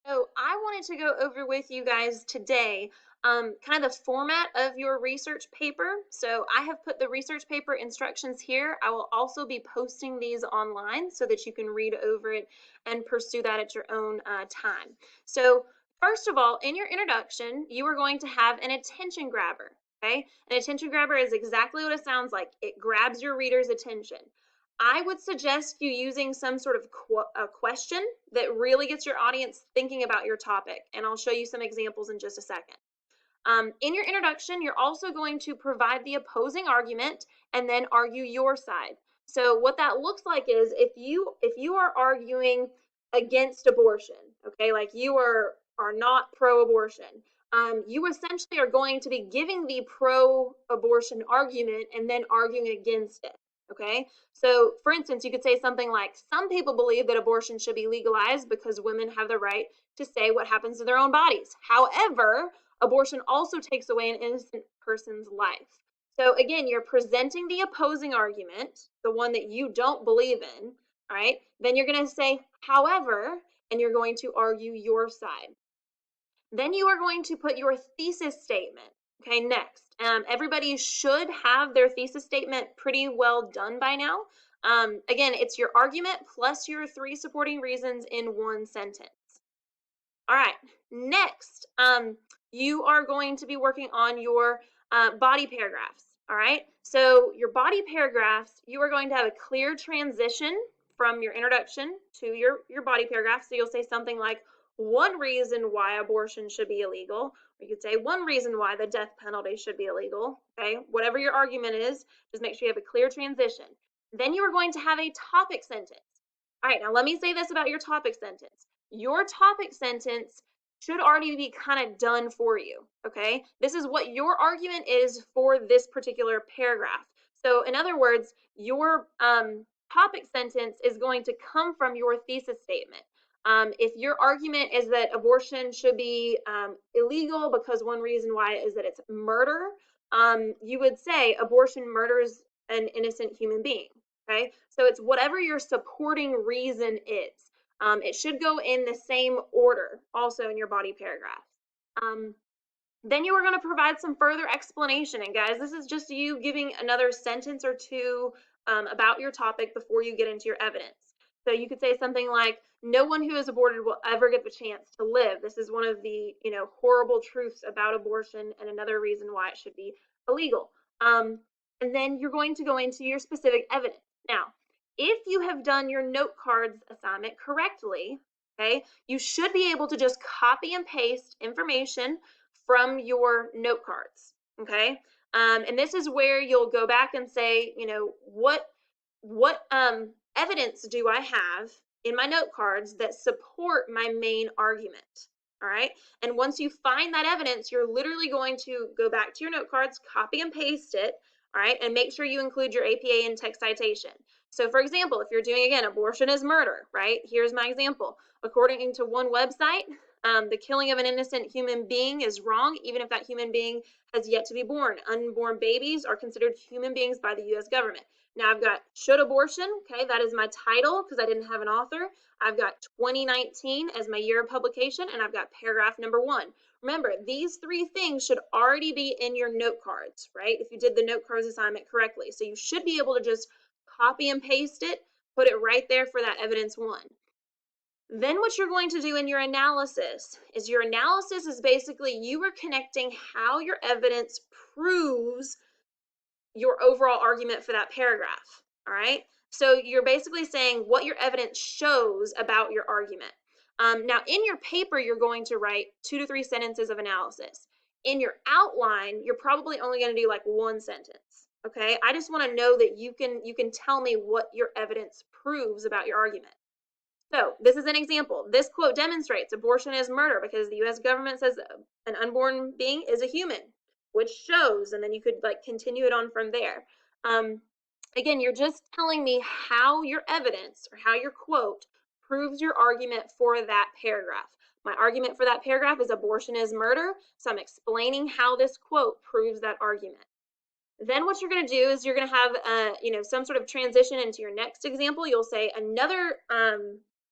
So I wanted to go over with you guys today kind of the format of your research paper. So I have put the research paper instructions here. I will also be posting these online so that you can read over it and pursue that at your own time. So first of all, in your introduction, you are going to have an attention grabber. Okay, an attention grabber is exactly what it sounds like. It grabs your reader's attention. I would suggest you using some sort of a question that really gets your audience thinking about your topic, and I'll show you some examples in just a second. In your introduction, you're also going to provide the opposing argument and then argue your side. So what that looks like is if you are arguing against abortion, okay, like you are not pro-abortion, you essentially are going to be giving the pro-abortion argument and then arguing against it. Okay, so for instance, you could say something like, some people believe that abortion should be legalized because women have the right to say what happens to their own bodies. However, abortion also takes away an innocent person's life. So again, you're presenting the opposing argument, the one that you don't believe in, all right? Then you're going to say, however, and you're going to argue your side. Then you are going to put your thesis statement. Okay, next. Everybody should have their thesis statement pretty well done by now. Again, it's your argument plus your 3 supporting reasons in 1 sentence. All right, next, you are going to be working on your body paragraphs. All right, so your body paragraphs, you are going to have a clear transition from your introduction to your body paragraph. So you'll say something like, one reason why abortion should be illegal, or you could say one reason why the death penalty should be illegal. Okay, whatever your argument is, just make sure you have a clear transition. Then you are going to have a topic sentence. All right, now let me say this about your topic sentence. Your topic sentence should already be kind of done for you, okay? This is what your argument is for this particular paragraph. So in other words, your topic sentence is going to come from your thesis statement. If your argument is that abortion should be illegal because one reason why is that it's murder, you would say abortion murders an innocent human being, okay? So it's whatever your supporting reason is. It should go in the same order also in your body paragraph. Then you are going to provide some further explanation. And guys, this is just you giving another sentence or two about your topic before you get into your evidence. So you could say something like, no one who is aborted will ever get the chance to live. This is one of the horrible truths about abortion and another reason why it should be illegal. And then you're going to go into your specific evidence. Now, if you have done your note cards assignment correctly, okay, you should be able to just copy and paste information from your note cards, okay? And this is where you'll go back and say, what evidence do I have in my note cards that support my main argument, all right? And once you find that evidence, you're literally going to go back to your note cards, copy and paste it, all right, and make sure you include your APA and text citation. So for example, if you're doing, again, abortion is murder, right? Here's my example. According to one website, the killing of an innocent human being is wrong, even if that human being has yet to be born. Unborn babies are considered human beings by the U.S. government. Now I've got should abortion, okay, that is my title because I didn't have an author. I've got 2019 as my year of publication, and I've got paragraph number 1. Remember, these 3 things should already be in your note cards, right? If you did the note cards assignment correctly. So you should be able to just copy and paste it, put it right there for that evidence 1. Then what you're going to do in your analysis is basically you are connecting how your evidence proves your overall argument for that paragraph, all right? So you're basically saying what your evidence shows about your argument. Now, in your paper, you're going to write 2 to 3 sentences of analysis. In your outline, you're probably only going to do like 1 sentence, okay? I just want to know that you can tell me what your evidence proves about your argument. So this is an example. This quote demonstrates abortion is murder because the U.S. government says an unborn being is a human, which shows, and then you could like continue it on from there. Again, you're just telling me how your evidence or how your quote proves your argument for that paragraph. My argument for that paragraph is abortion is murder, so I'm explaining how this quote proves that argument. Then what you're going to do is you're going to have some sort of transition into your next example. You'll say another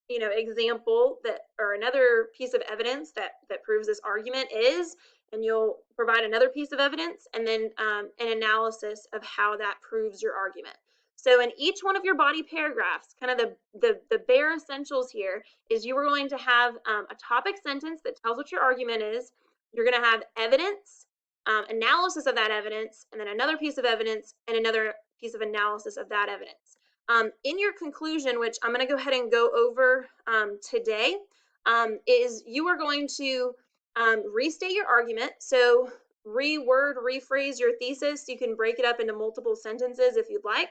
example that, or another piece of evidence that proves this argument is, and you'll provide another piece of evidence, and then an analysis of how that proves your argument. So in each one of your body paragraphs, kind of the bare essentials here is you are going to have a topic sentence that tells what your argument is. You're going to have evidence, analysis of that evidence, and then another piece of evidence and another piece of analysis of that evidence. In your conclusion, which I'm going to go ahead and go over today, is you are going to restate your argument. So reword, rephrase your thesis. You can break it up into multiple sentences if you'd like.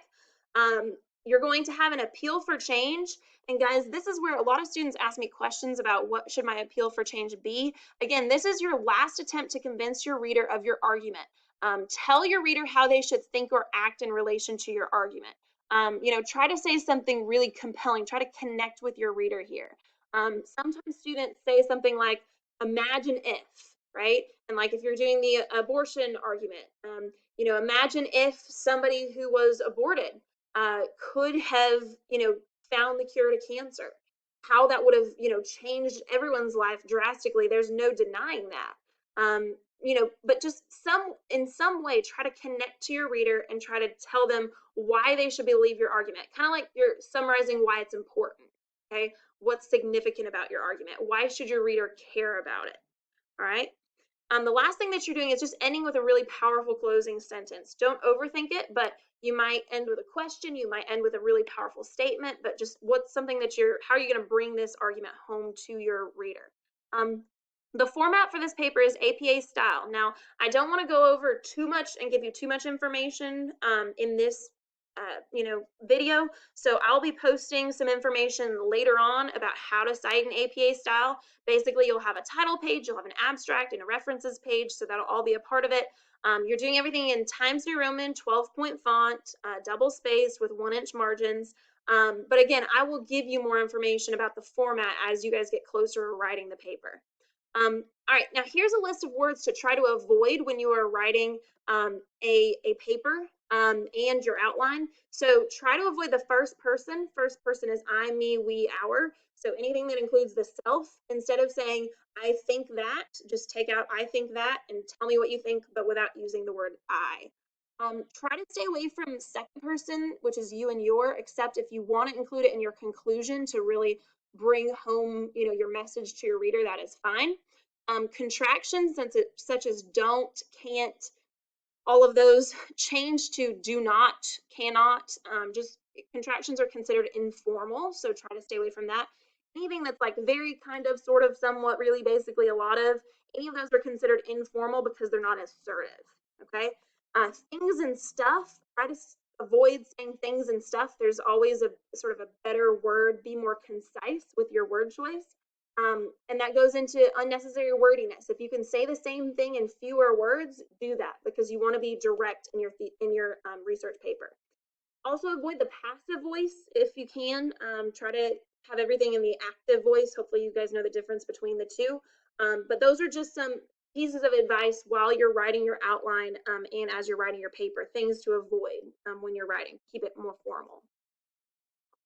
You're going to have an appeal for change. And guys, this is where a lot of students ask me questions about what should my appeal for change be. Again, this is your last attempt to convince your reader of your argument. Tell your reader how they should think or act in relation to your argument. Try to say something really compelling. Try to connect with your reader here. Sometimes students say something like, imagine if, right? And like if you're doing the abortion argument, imagine if somebody who was aborted could have, found the cure to cancer, how that would have, changed everyone's life drastically. There's no denying that. But just in some way, try to connect to your reader and try to tell them why they should believe your argument. Kind of like you're summarizing why it's important, okay? What's significant about your argument? Why should your reader care about it? All right. The last thing that you're doing is just ending with a really powerful closing sentence. Don't overthink it, but you might end with a question, you might end with a really powerful statement, but just what's something that how are you going to bring this argument home to your reader? The format for this paper is APA style. Now, I don't want to go over too much and give you too much information in this video. So I'll be posting some information later on about how to cite an APA style. Basically, you'll have a title page, you'll have an abstract and a references page, so that'll all be a part of it. You're doing everything in Times New Roman, 12-point font, double spaced with 1-inch margins. But again, I will give you more information about the format as you guys get closer to writing the paper. All right, now here's a list of words to try to avoid when you are writing a paper and your outline. So try to avoid the first person. First person is I, me, we, our. So anything that includes the self, instead of saying I think that, just take out I think that and tell me what you think, but without using the word I. Try to stay away from second person, which is you and your, except if you want to include it in your conclusion to really bring home, your message to your reader, that is fine. Contractions, such as don't, can't, all of those change to do not, cannot. Just contractions are considered informal, so try to stay away from that. Anything that's like very, kind of, sort of, somewhat, really, basically, a lot of, any of those are considered informal because they're not assertive, okay? Things and stuff, try to avoid saying things and stuff. There's always a sort of a better word. Be more concise with your word choice. And that goes into unnecessary wordiness. If you can say the same thing in fewer words, do that because you want to be direct in your research paper. Also avoid the passive voice if you can. Try to have everything in the active voice. Hopefully you guys know the difference between the two. But those are just some pieces of advice while you're writing your outline and as you're writing your paper, things to avoid when you're writing. Keep it more formal.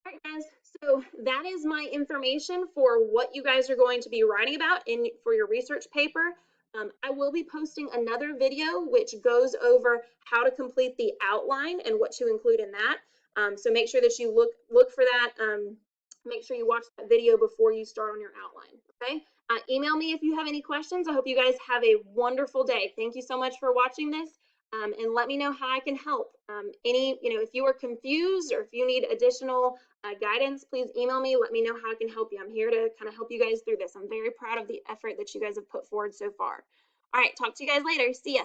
All right, guys, so that is my information for what you guys are going to be writing about for your research paper. I will be posting another video which goes over how to complete the outline and what to include in that. So make sure that you look for that. Make sure you watch that video before you start on your outline, okay? Email me if you have any questions. I hope you guys have a wonderful day. Thank you so much for watching this. And let me know how I can help. If you are confused or if you need additional guidance, please email me. Let me know how I can help you. I'm here to kind of help you guys through this. I'm very proud of the effort that you guys have put forward so far. All right, talk to you guys later. See ya.